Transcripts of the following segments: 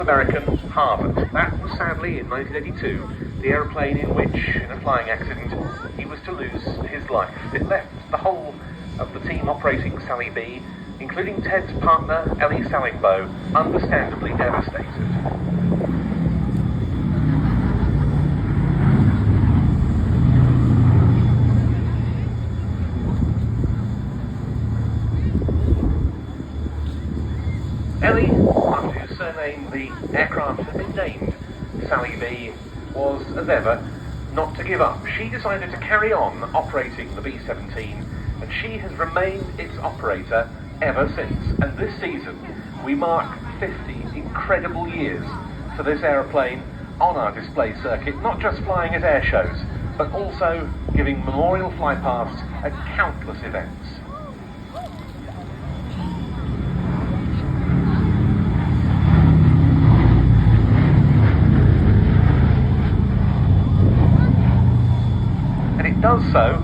American Harvard. That was sadly in 1982, the aeroplane in which, in a flying accident, he was to lose his life. It left the whole of the team operating Sally B, including Ted's partner Ellie Sallingboe, understandably devastated. Ellie, after whose surname the aircraft had been named, Sally B, was, as ever, not to give up. She decided to carry on operating the B-17, and she has remained its operator ever since. And this season, we mark 50 incredible years for this aeroplane on our display circuit, not just flying at air shows, but also giving memorial flypasts at countless events. Does so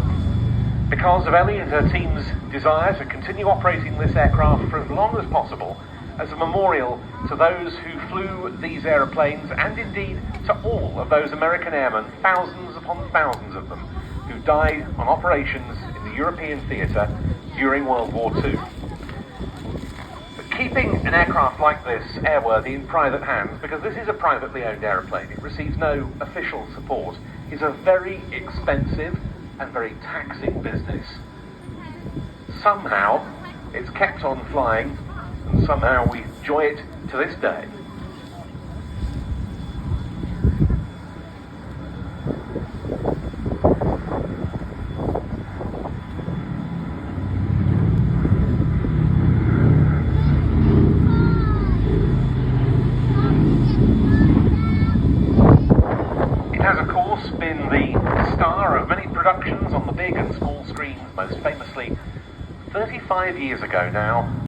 because of Ellie and her team's desire to continue operating this aircraft for as long as possible as a memorial to those who flew these aeroplanes, and indeed to all of those American airmen, thousands upon thousands of them, who died on operations in the European theatre during World War II. But keeping an aircraft like this airworthy in private hands, because this is a privately owned aeroplane, it receives no official support, is a very expensive and very taxing business. Somehow it's kept on flying, and somehow we enjoy it to this day. It has, of course, been the star of many productions on the big and small screens, most famously 35 years ago now,